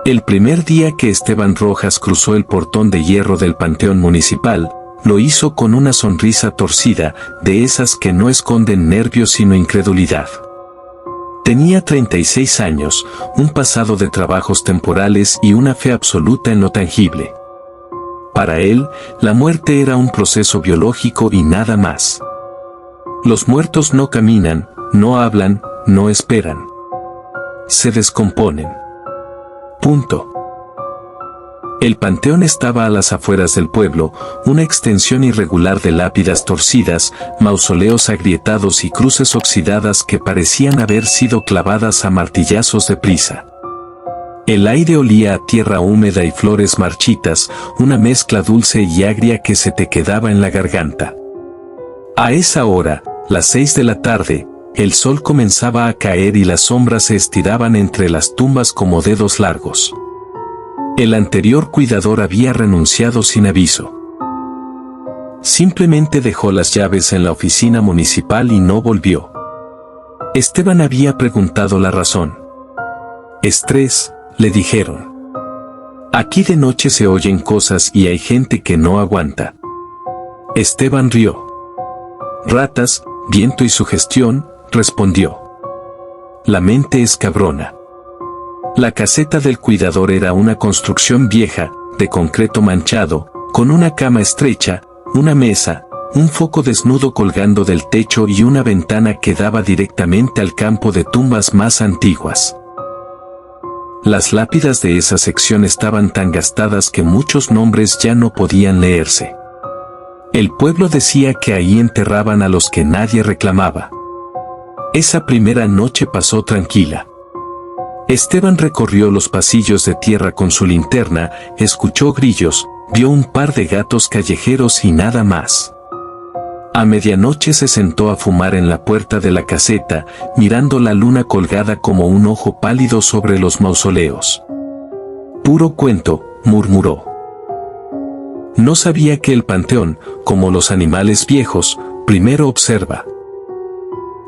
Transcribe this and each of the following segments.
El primer día que Esteban Rojas cruzó el portón de hierro del Panteón Municipal, lo hizo con una sonrisa torcida, de esas que no esconden nervios sino incredulidad. Tenía 36 años, un pasado de trabajos temporales y una fe absoluta en lo tangible. Para él, la muerte era un proceso biológico y nada más. Los muertos no caminan, no hablan, no esperan. Se descomponen. Punto. El panteón estaba a las afueras del pueblo, una extensión irregular de lápidas torcidas, mausoleos agrietados y cruces oxidadas que parecían haber sido clavadas a martillazos de prisa. El aire olía a tierra húmeda y flores marchitas, una mezcla dulce y agria que se te quedaba en la garganta. A esa hora, las 6 de la tarde, el sol comenzaba a caer y las sombras se estiraban entre las tumbas como dedos largos. El anterior cuidador había renunciado sin aviso. Simplemente dejó las llaves en la oficina municipal y no volvió. Esteban había preguntado la razón. Estrés, le dijeron. Aquí de noche se oyen cosas y hay gente que no aguanta. Esteban rió. Ratas, viento y sugestión, respondió. La mente es cabrona. La caseta del cuidador era una construcción vieja, de concreto manchado, con una cama estrecha, una mesa, un foco desnudo colgando del techo y una ventana que daba directamente al campo de tumbas más antiguas. Las lápidas de esa sección estaban tan gastadas que muchos nombres ya no podían leerse. El pueblo decía que ahí enterraban a los que nadie reclamaba. Esa primera noche pasó tranquila. Esteban recorrió los pasillos de tierra con su linterna, escuchó grillos, vio un par de gatos callejeros y nada más. A medianoche se sentó a fumar en la puerta de la caseta, mirando la luna colgada como un ojo pálido sobre los mausoleos. Puro cuento, murmuró. No sabía que el panteón, como los animales viejos, primero observa.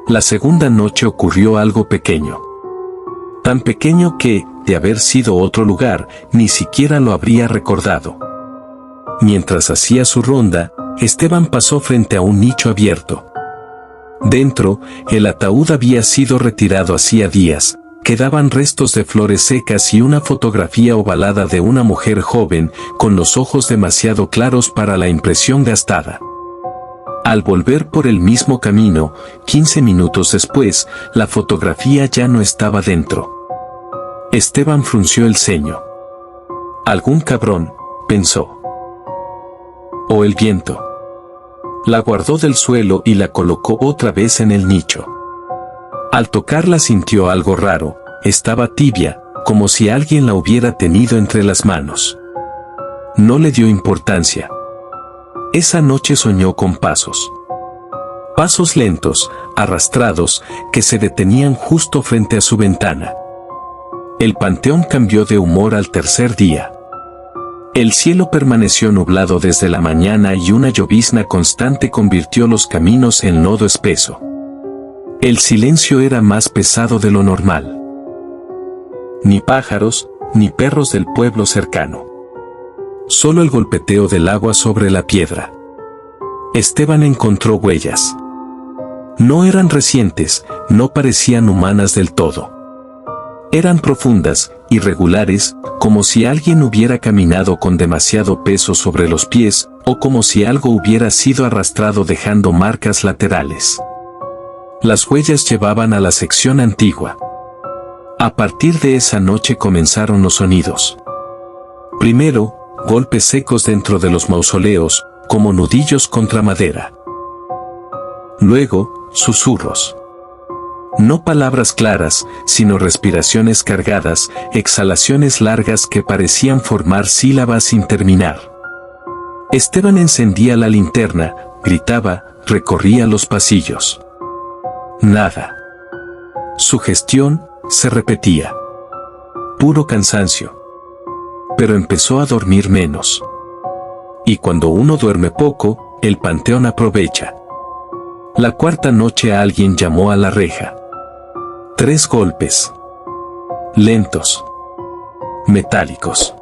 La segunda noche ocurrió algo pequeño. Tan pequeño que, de haber sido otro lugar, ni siquiera lo habría recordado. Mientras hacía su ronda, Esteban pasó frente a un nicho abierto. Dentro, el ataúd había sido retirado hacía días, quedaban restos de flores secas y una fotografía ovalada de una mujer joven, con los ojos demasiado claros para la impresión gastada. Al volver por el mismo camino, 15 minutos después, la fotografía ya no estaba dentro. Esteban frunció el ceño. Algún cabrón, pensó. O el viento. La guardó del suelo y la colocó otra vez en el nicho. Al tocarla sintió algo raro, estaba tibia, como si alguien la hubiera tenido entre las manos. No le dio importancia. Esa noche soñó con pasos. Pasos lentos, arrastrados, que se detenían justo frente a su ventana. El panteón cambió de humor al tercer día. El cielo permaneció nublado desde la mañana y una llovizna constante convirtió los caminos en lodo espeso. El silencio era más pesado de lo normal. Ni pájaros, ni perros del pueblo cercano. Solo el golpeteo del agua sobre la piedra. Esteban encontró huellas. No eran recientes, no parecían humanas del todo. Eran profundas, irregulares, como si alguien hubiera caminado con demasiado peso sobre los pies, o como si algo hubiera sido arrastrado dejando marcas laterales. Las huellas llevaban a la sección antigua. A partir de esa noche comenzaron los sonidos. Primero, golpes secos dentro de los mausoleos, como nudillos contra madera. Luego, susurros. No palabras claras, sino respiraciones cargadas, exhalaciones largas que parecían formar sílabas sin terminar. Esteban encendía la linterna, gritaba, recorría los pasillos. Nada. Su gestión se repetía. Puro cansancio. Pero empezó a dormir menos. Y cuando uno duerme poco, el panteón aprovecha. La cuarta noche alguien llamó a la reja. 3 golpes. Lentos. metálicos.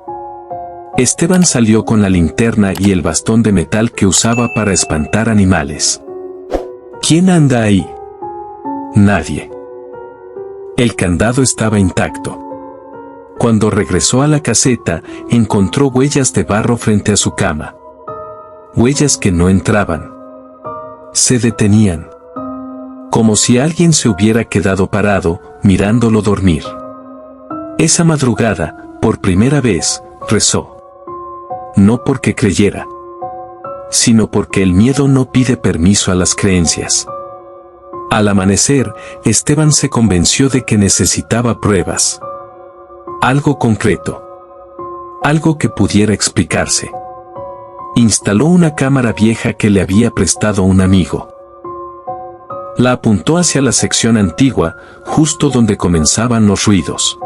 Esteban salió con la linterna y el bastón de metal que usaba para espantar animales. ¿Quién anda ahí? Nadie. El candado estaba intacto. Cuando regresó a la caseta, encontró huellas de barro frente a su cama. Huellas que no entraban. Se detenían. Como si alguien se hubiera quedado parado, mirándolo dormir. Esa madrugada, por primera vez, rezó. No porque creyera, sino porque el miedo no pide permiso a las creencias. Al amanecer, Esteban se convenció de que necesitaba pruebas. Algo concreto. Algo que pudiera explicarse. Instaló una cámara vieja que le había prestado un amigo. La apuntó hacia la sección antigua, justo donde comenzaban los ruidos.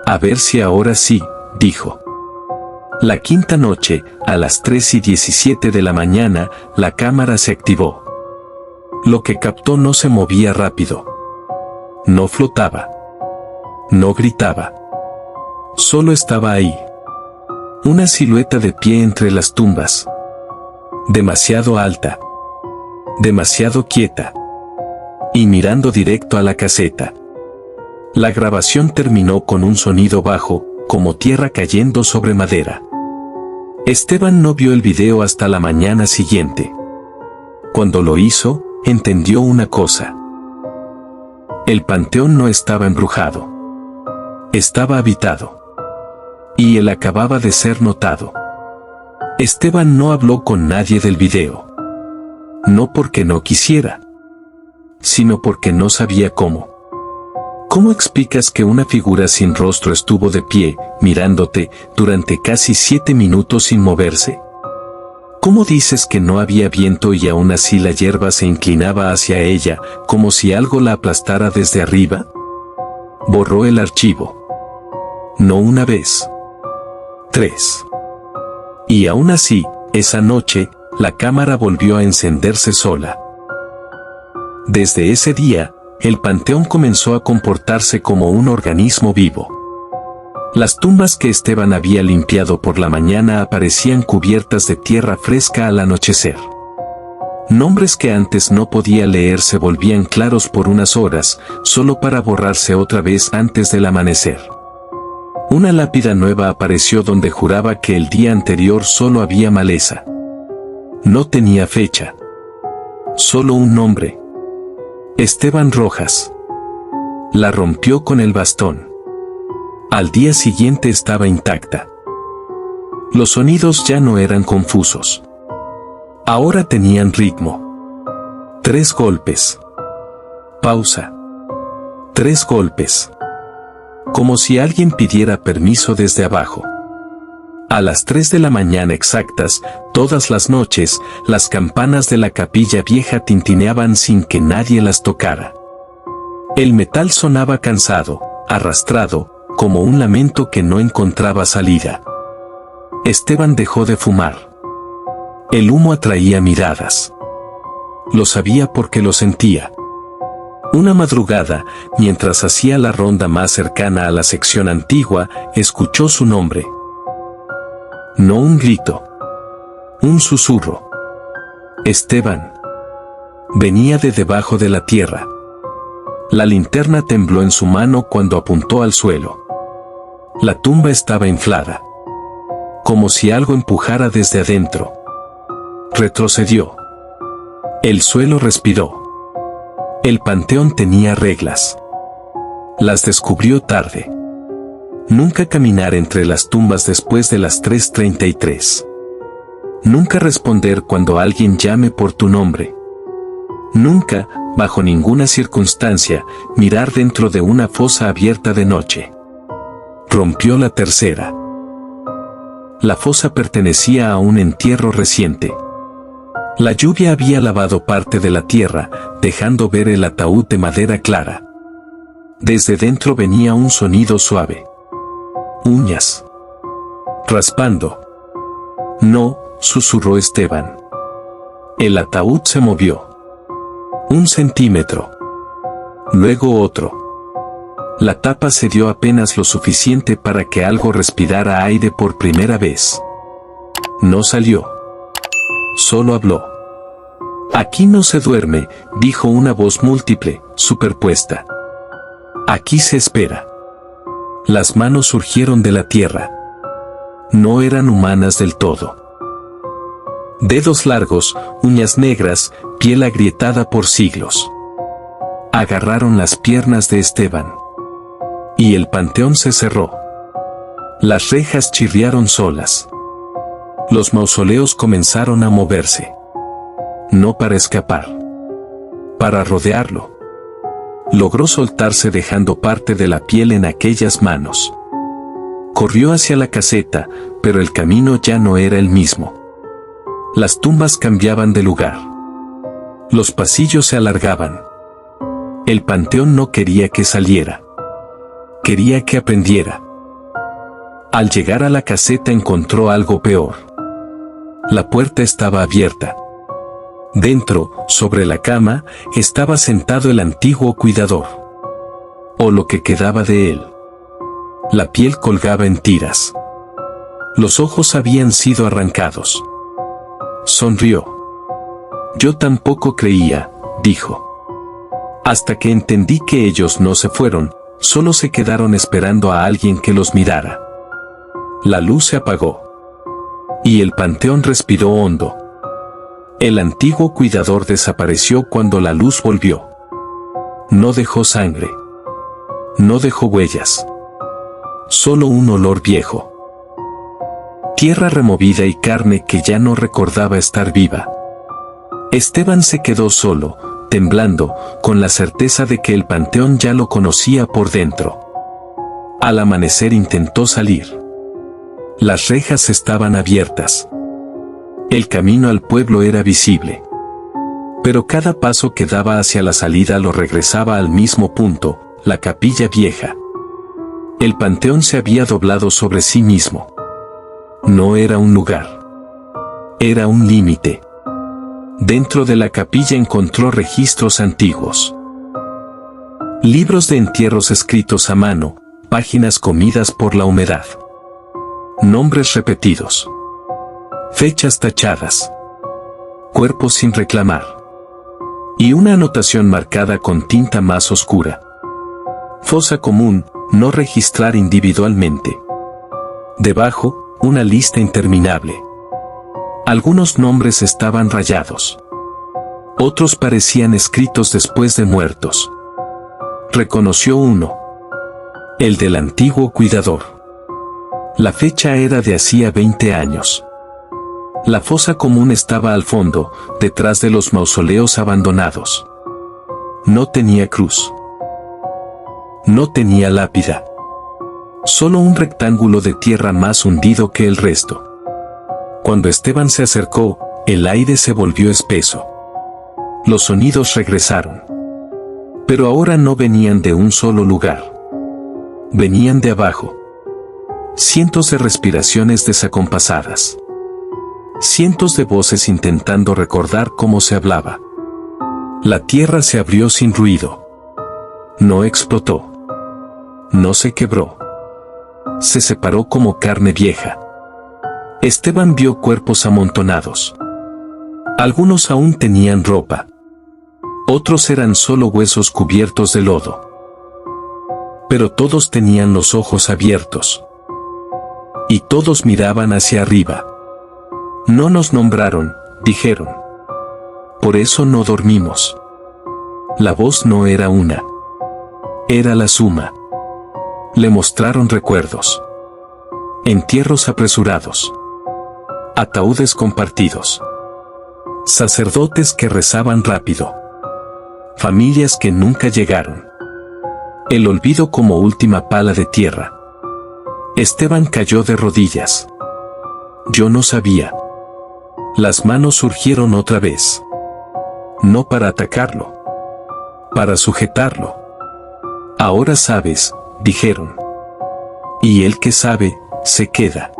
A ver si ahora sí, dijo. La quinta noche, a las 3:17 de la mañana, la cámara se activó. Lo que captó no se movía rápido. No flotaba. No gritaba. Solo estaba ahí. Una silueta de pie entre las tumbas. Demasiado alta. Demasiado quieta. Y mirando directo a la caseta. La grabación terminó con un sonido bajo, como tierra cayendo sobre madera. Esteban no vio el video hasta la mañana siguiente. Cuando lo hizo, entendió una cosa. El panteón no estaba embrujado. Estaba habitado. Y él acababa de ser notado. Esteban no habló con nadie del video. No porque no quisiera, sino porque no sabía cómo. ¿Cómo explicas que una figura sin rostro estuvo de pie, mirándote, durante casi 7 minutos sin moverse? ¿Cómo dices que no había viento y aún así la hierba se inclinaba hacia ella, como si algo la aplastara desde arriba? Borró el archivo. No una vez. 3. Y aún así, esa noche, la cámara volvió a encenderse sola. Desde ese día, el panteón comenzó a comportarse como un organismo vivo. Las tumbas que Esteban había limpiado por la mañana aparecían cubiertas de tierra fresca al anochecer. Nombres que antes no podía leer se volvían claros por unas horas, solo para borrarse otra vez antes del amanecer. Una lápida nueva apareció donde juraba que el día anterior solo había maleza. No tenía fecha. Solo un nombre. Esteban Rojas. La rompió con el bastón. Al día siguiente estaba intacta. Los sonidos ya no eran confusos. Ahora tenían ritmo. 3 golpes. Pausa. 3 golpes. Como si alguien pidiera permiso desde abajo. A las 3 de la mañana exactas, todas las noches, las campanas de la capilla vieja tintineaban sin que nadie las tocara. El metal sonaba cansado, arrastrado, como un lamento que no encontraba salida. Esteban dejó de fumar. El humo atraía miradas. Lo sabía porque lo sentía. Una madrugada, mientras hacía la ronda más cercana a la sección antigua, escuchó su nombre. No un grito. Un susurro. Esteban. Venía de debajo de la tierra. La linterna tembló en su mano cuando apuntó al suelo. La tumba estaba inflada. Como si algo empujara desde adentro. Retrocedió. El suelo respiró. El panteón tenía reglas. Las descubrió tarde. Nunca caminar entre las tumbas después de las 3:33. Nunca responder cuando alguien llame por tu nombre. Nunca, bajo ninguna circunstancia, mirar dentro de una fosa abierta de noche. Rompió la tercera. La fosa pertenecía a un entierro reciente. La lluvia había lavado parte de la tierra, dejando ver el ataúd de madera clara. Desde dentro venía un sonido suave. Uñas. Raspando. No, susurró Esteban. El ataúd se movió. 1 centímetro. Luego otro. La tapa cedió apenas lo suficiente para que algo respirara aire por primera vez. No salió. Solo habló. Aquí no se duerme, dijo una voz múltiple, superpuesta. Aquí se espera. Las manos surgieron de la tierra. No eran humanas del todo. Dedos largos, uñas negras, piel agrietada por siglos. Agarraron las piernas de Esteban. Y el panteón se cerró. Las rejas chirriaron solas. Los mausoleos comenzaron a moverse. No para escapar. Para rodearlo. Logró soltarse dejando parte de la piel en aquellas manos. Corrió hacia la caseta, pero el camino ya no era el mismo. Las tumbas cambiaban de lugar. Los pasillos se alargaban. El panteón no quería que saliera. Quería que aprendiera. Al llegar a la caseta encontró algo peor. La puerta estaba abierta. Dentro, sobre la cama, estaba sentado el antiguo cuidador. O lo que quedaba de él. La piel colgaba en tiras. Los ojos habían sido arrancados. Sonrió. Yo tampoco creía, dijo. Hasta que entendí que ellos no se fueron, solo se quedaron esperando a alguien que los mirara. La luz se apagó. Y el panteón respiró hondo. El antiguo cuidador desapareció cuando la luz volvió. No dejó sangre. No dejó huellas. Solo un olor viejo. Tierra removida y carne que ya no recordaba estar viva. Esteban se quedó solo, temblando, con la certeza de que el panteón ya lo conocía por dentro. Al amanecer intentó salir. Las rejas estaban abiertas. El camino al pueblo era visible. Pero cada paso que daba hacia la salida lo regresaba al mismo punto, la capilla vieja. El panteón se había doblado sobre sí mismo. No era un lugar. Era un límite. Dentro de la capilla encontró registros antiguos. Libros de entierros escritos a mano, páginas comidas por la humedad. Nombres repetidos. Fechas tachadas. Cuerpos sin reclamar. Y una anotación marcada con tinta más oscura. Fosa común, no registrar individualmente. Debajo, una lista interminable. Algunos nombres estaban rayados. Otros parecían escritos después de muertos. Reconoció uno. El del antiguo cuidador. La fecha era de hacía 20 años. La fosa común estaba al fondo, detrás de los mausoleos abandonados. No tenía cruz. No tenía lápida. Solo un rectángulo de tierra más hundido que el resto. Cuando Esteban se acercó, el aire se volvió espeso. Los sonidos regresaron. Pero ahora no venían de un solo lugar. Venían de abajo. Cientos de respiraciones desacompasadas. Cientos de voces intentando recordar cómo se hablaba. La tierra se abrió sin ruido. No explotó. No se quebró. Se separó como carne vieja. Esteban vio cuerpos amontonados. Algunos aún tenían ropa. Otros eran solo huesos cubiertos de lodo. Pero todos tenían los ojos abiertos. Y todos miraban hacia arriba. No nos nombraron, dijeron. Por eso no dormimos. La voz no era una. Era la suma. Le mostraron recuerdos. Entierros apresurados. Ataúdes compartidos. Sacerdotes que rezaban rápido. Familias que nunca llegaron. El olvido como última pala de tierra. Esteban cayó de rodillas. Yo no sabía. Las manos surgieron otra vez. No para atacarlo. Para sujetarlo. Ahora sabes, dijeron. Y el que sabe, se queda.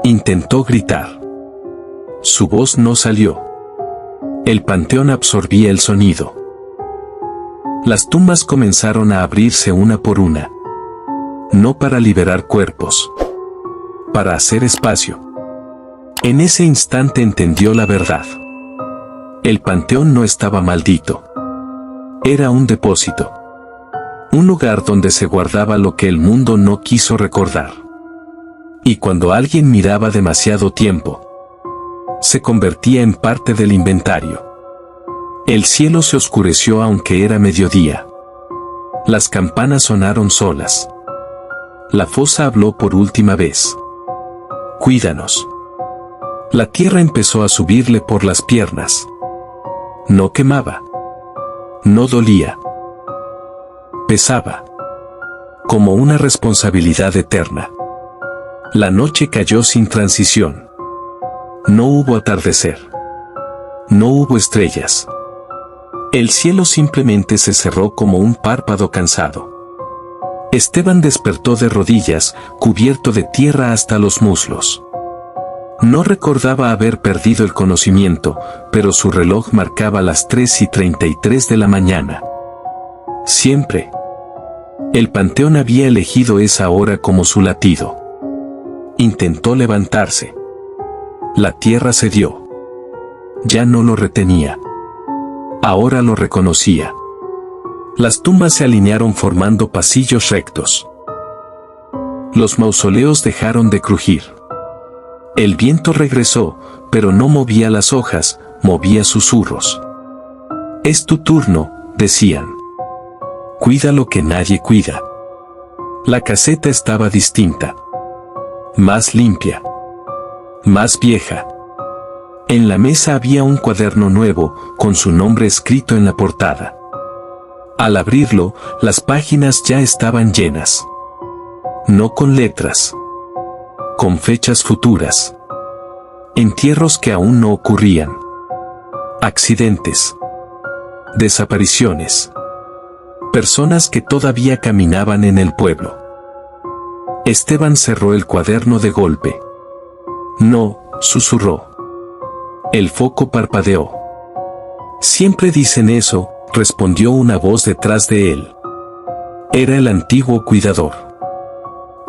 Intentó gritar. Su voz no salió. El panteón absorbía el sonido. Las tumbas comenzaron a abrirse una por una. No para liberar cuerpos, para hacer espacio. En ese instante entendió la verdad. El panteón no estaba maldito. Era un depósito. Un lugar donde se guardaba lo que el mundo no quiso recordar. Y cuando alguien miraba demasiado tiempo, se convertía en parte del inventario. El cielo se oscureció aunque era mediodía. Las campanas sonaron solas. La fosa habló por última vez. Cuídanos. La tierra empezó a subirle por las piernas. No quemaba. No dolía. Pesaba. Como una responsabilidad eterna. La noche cayó sin transición. No hubo atardecer. No hubo estrellas. El cielo simplemente se cerró como un párpado cansado. Esteban despertó de rodillas, cubierto de tierra hasta los muslos. No recordaba haber perdido el conocimiento, pero su reloj marcaba las 3:33 de la mañana. Siempre. El panteón había elegido esa hora como su latido. Intentó levantarse. La tierra cedió. Ya no lo retenía. Ahora lo reconocía. Las tumbas se alinearon formando pasillos rectos. Los mausoleos dejaron de crujir. El viento regresó, pero no movía las hojas, movía susurros. Es tu turno, decían. Cuida lo que nadie cuida. La caseta estaba distinta. Más limpia. Más vieja. En la mesa había un cuaderno nuevo, con su nombre escrito en la portada. Al abrirlo, las páginas ya estaban llenas. No con letras. Con fechas futuras. Entierros que aún no ocurrían. Accidentes. Desapariciones. Personas que todavía caminaban en el pueblo. Esteban cerró el cuaderno de golpe. No, susurró. El foco parpadeó. Siempre dicen eso, respondió una voz detrás de él. Era el antiguo cuidador.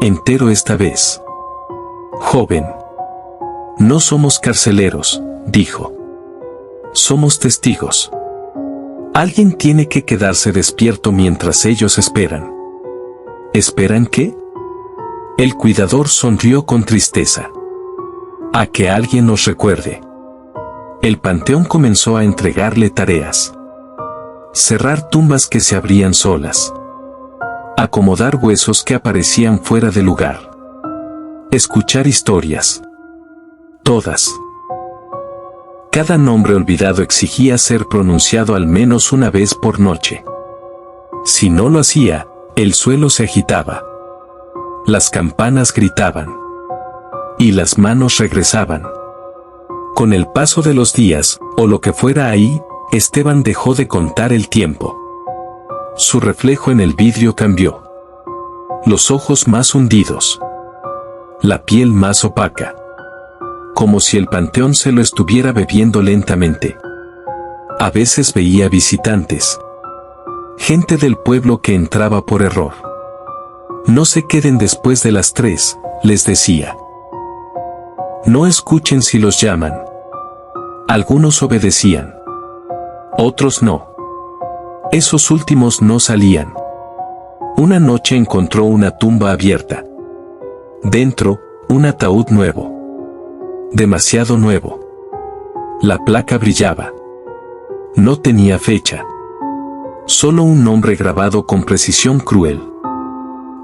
Entero esta vez. Joven. No somos carceleros, dijo. Somos testigos. Alguien tiene que quedarse despierto mientras ellos esperan. ¿Esperan qué? El cuidador sonrió con tristeza. A que alguien nos recuerde. El panteón comenzó a entregarle tareas. Cerrar tumbas que se abrían solas. Acomodar huesos que aparecían fuera de lugar. Escuchar historias. Todas. Cada nombre olvidado exigía ser pronunciado al menos una vez por noche. Si no lo hacía, el suelo se agitaba. Las campanas gritaban. Y las manos regresaban. Con el paso de los días, o lo que fuera ahí, Esteban dejó de contar el tiempo. Su reflejo en el vidrio cambió. Los ojos más hundidos. La piel más opaca. Como si el panteón se lo estuviera bebiendo lentamente. A veces veía visitantes. Gente del pueblo que entraba por error. No se queden después de las 3, les decía. No escuchen si los llaman. Algunos obedecían. Otros no. Esos últimos no salían. Una noche encontró una tumba abierta. Dentro, un ataúd nuevo. Demasiado nuevo. La placa brillaba. No tenía fecha. Solo un nombre grabado con precisión cruel.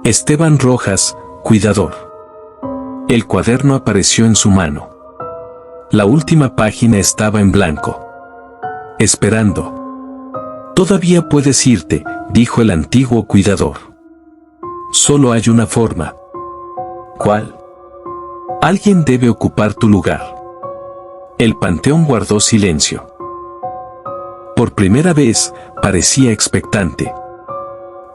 Esteban Rojas, cuidador. El cuaderno apareció en su mano. La última página estaba en blanco. Esperando. Todavía puedes irte, dijo el antiguo cuidador. Solo hay una forma. ¿Cuál? Alguien debe ocupar tu lugar. El panteón guardó silencio. Por primera vez, parecía expectante.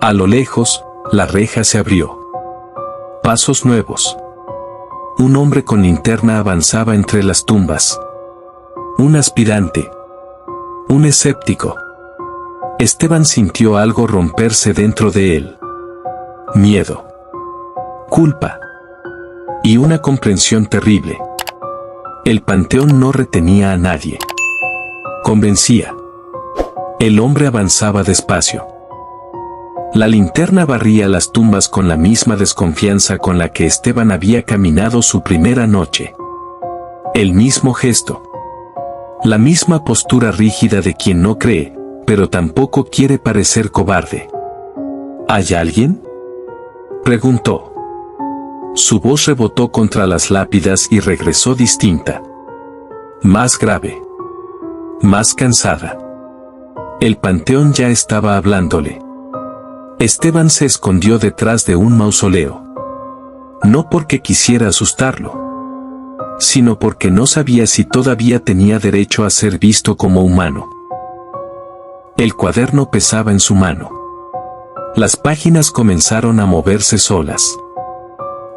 A lo lejos, la reja se abrió. Pasos nuevos. Un hombre con linterna avanzaba entre las tumbas. Un aspirante. Un escéptico. Esteban sintió algo romperse dentro de él. Miedo, culpa y una comprensión terrible. El panteón no retenía a nadie. Convencía. El hombre avanzaba despacio. La linterna barría las tumbas con la misma desconfianza con la que Esteban había caminado su primera noche. El mismo gesto. La misma postura rígida de quien no cree, pero tampoco quiere parecer cobarde. ¿Hay alguien?, preguntó. Su voz rebotó contra las lápidas y regresó distinta. Más grave. Más cansada. El panteón ya estaba hablándole. Esteban se escondió detrás de un mausoleo. No porque quisiera asustarlo, sino porque no sabía si todavía tenía derecho a ser visto como humano. El cuaderno pesaba en su mano. Las páginas comenzaron a moverse solas.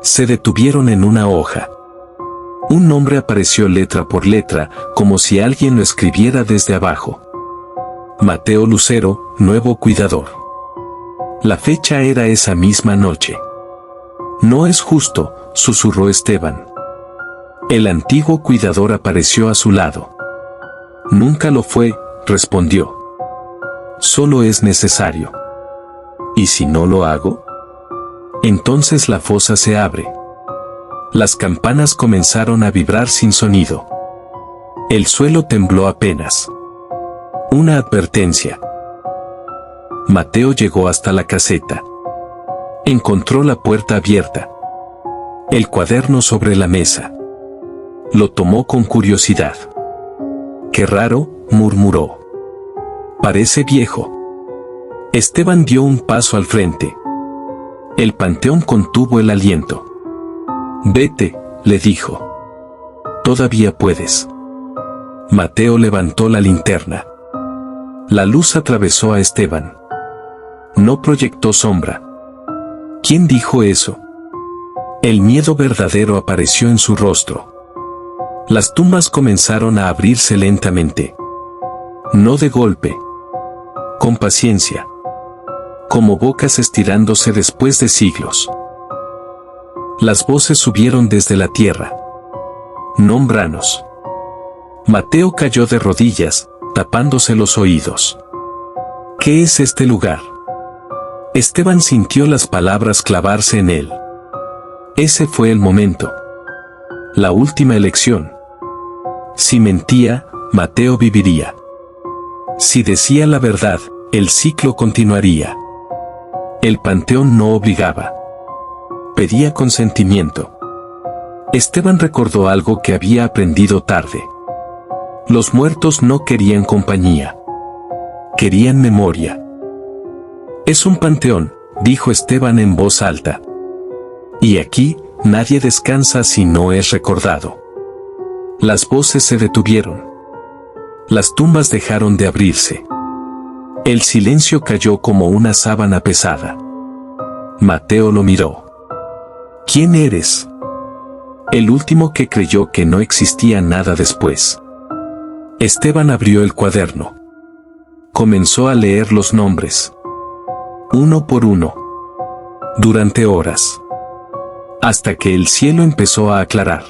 Se detuvieron en una hoja. Un nombre apareció letra por letra, como si alguien lo escribiera desde abajo. Mateo Lucero, nuevo cuidador. La fecha era esa misma noche. No es justo, susurró Esteban. El antiguo cuidador apareció a su lado. Nunca lo fue, respondió. Solo es necesario. ¿Y si no lo hago? Entonces la fosa se abre. Las campanas comenzaron a vibrar sin sonido. El suelo tembló apenas. Una advertencia. Mateo llegó hasta la caseta. Encontró la puerta abierta. El cuaderno sobre la mesa. Lo tomó con curiosidad. «Qué raro», murmuró. «Parece viejo». Esteban dio un paso al frente. El panteón contuvo el aliento. «Vete», le dijo. «Todavía puedes». Mateo levantó la linterna. La luz atravesó a Esteban. No proyectó sombra. ¿Quién dijo eso? El miedo verdadero apareció en su rostro. Las tumbas comenzaron a abrirse lentamente. No de golpe. Con paciencia. Como bocas estirándose después de siglos. Las voces subieron desde la tierra. Nómbranos. Mateo cayó de rodillas, tapándose los oídos. ¿Qué es este lugar? Esteban sintió las palabras clavarse en él. Ese fue el momento. La última elección. Si mentía, Mateo viviría. Si decía la verdad, el ciclo continuaría. El panteón no obligaba. Pedía consentimiento. Esteban recordó algo que había aprendido tarde. Los muertos no querían compañía. Querían memoria. «Es un panteón», dijo Esteban en voz alta. «Y aquí, nadie descansa si no es recordado». Las voces se detuvieron. Las tumbas dejaron de abrirse. El silencio cayó como una sábana pesada. Mateo lo miró. «¿Quién eres?» El último que creyó que no existía nada después. Esteban abrió el cuaderno. Comenzó a leer los nombres. Uno por uno. Durante horas. Hasta que el cielo empezó a aclarar.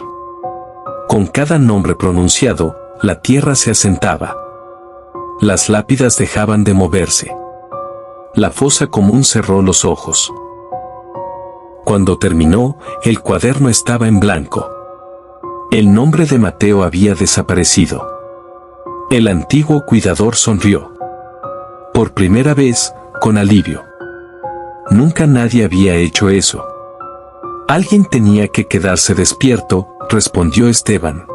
Con cada nombre pronunciado, la tierra se asentaba. Las lápidas dejaban de moverse. La fosa común cerró los ojos. Cuando terminó, el cuaderno estaba en blanco. El nombre de Mateo había desaparecido. El antiguo cuidador sonrió. Por primera vez, con alivio. Nunca nadie había hecho eso. Alguien tenía que quedarse despierto, respondió Esteban.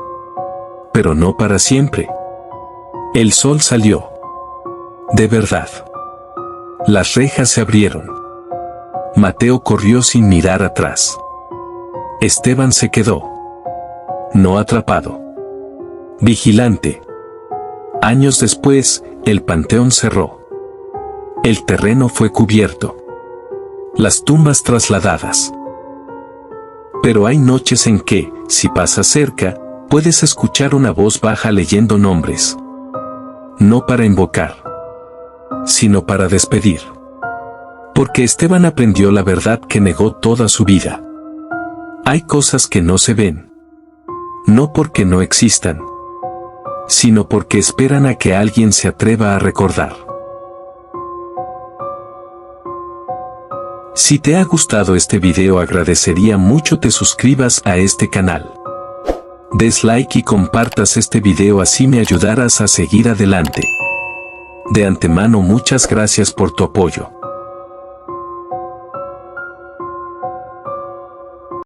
Pero no para siempre. El sol salió. De verdad. Las rejas se abrieron. Mateo corrió sin mirar atrás. Esteban se quedó. No atrapado. Vigilante. Años después, el panteón cerró. El terreno fue cubierto. Las tumbas trasladadas. Pero hay noches en que, si pasas cerca, puedes escuchar una voz baja leyendo nombres. No para invocar, sino para despedir. Porque Esteban aprendió la verdad que negó toda su vida. Hay cosas que no se ven. No porque no existan, sino porque esperan a que alguien se atreva a recordar. Si te ha gustado este video, agradecería mucho te suscribas a este canal. Des like y compartas este video, así me ayudarás a seguir adelante. De antemano, muchas gracias por tu apoyo.